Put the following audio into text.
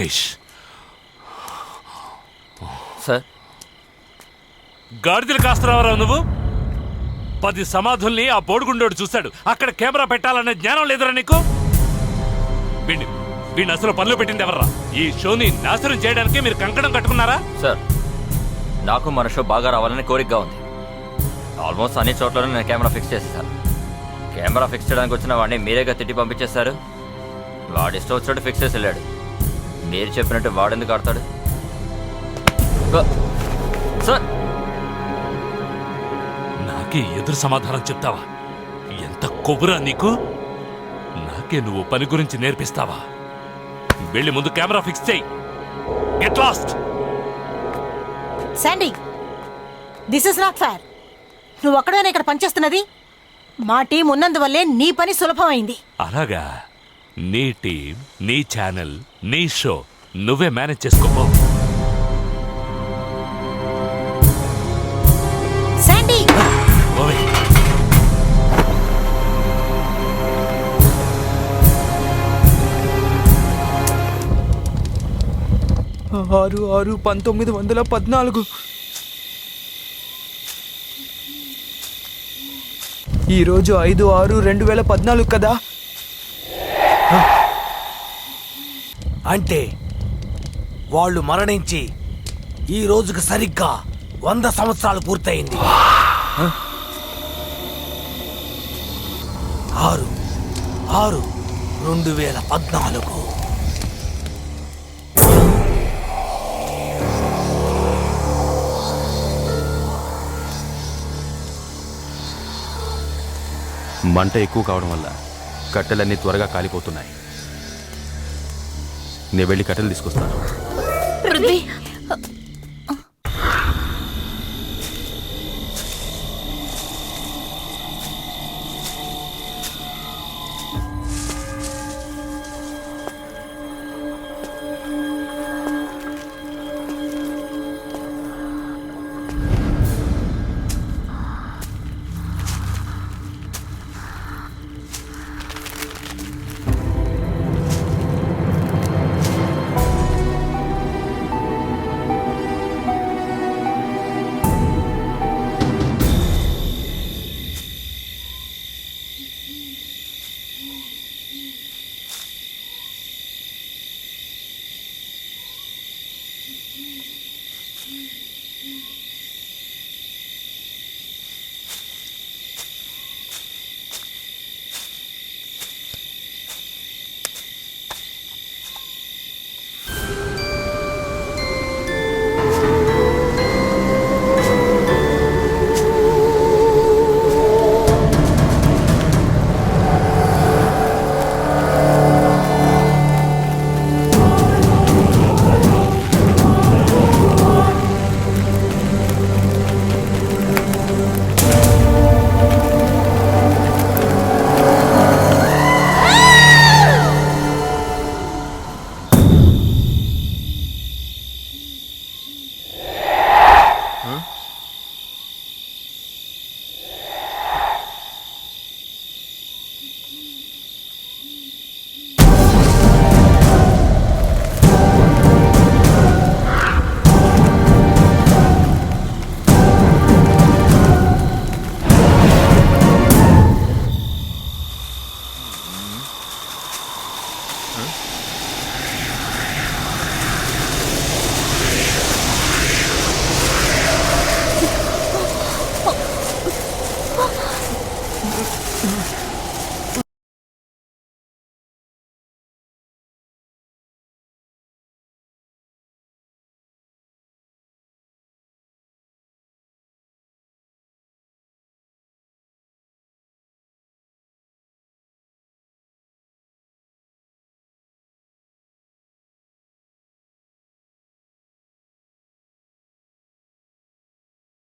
Ramesh. Sir, గాడిదలు కాస్తున్నావరా నువ్వు? 10 సమాధుల్ని ఆ బోడిగుండోడు చూశాడు. అక్కడ కెమెరా పెట్టాలనే జ్ఞానం లేదురా నీకు? వీడిని అసలు పనిలో పెట్టింది ఎవర్రా? ఈ షోని నాశనం చేయడానికి మీరు కంకణం కట్టుకున్నారా? సార్, నాకు మన షో బాగా రావాలని కోరికగా ఉంది. ఆల్మోస్ట్ అన్ని చోట్లనే నేను కెమెరా ఫిక్స్ చేసేసాను. కెమెరా ఫిక్స్ చేయడానికి వచ్చిన వాడిని మీరేగా తిట్టి పంపించేశారు. వాడు ఇష్టం వచ్చినట్టు ఫిక్స్ చేసి వెళ్ళాడు. మీరు చెప్పినట్టు వాడెందుకు ఆడతాడు? సార్, నాకే ఎదురు సమాధానం చెప్తావా? ఎంత కొవ్వురా నీకు? నాకే నువ్వు పని గురించి నేర్పిస్తావా? వెళ్ళి ముందు కెమెరా ఫిక్స్ చేయి. Get lost. Sandy, this is not fair. నువ్వు ఒక్కడైనా ఇక్కడ పనిచేస్తున్నది. మా టీం ఉన్నందువల్లే నీ పని సులభమైంది. అలాగా? నీ టీం, నీ ఛానల్, నీ షో నువ్వే మేనేజ్ చేసుకోపో. శాండీ, ఓవే. 6/6/1914. ఈరోజు 5/6/2014 కదా? అంటే వాళ్ళు మరణించి ఈ రోజుకు సరిగ్గా 100 సంవత్సరాలు పూర్తయింది. 6/6/2014. మంట ఎక్కువ కావడం వల్ల కట్టెలన్నీ త్వరగా కాలిపోతున్నాయి. నేను వెళ్ళి కట్టెలు తీసుకొస్తాను.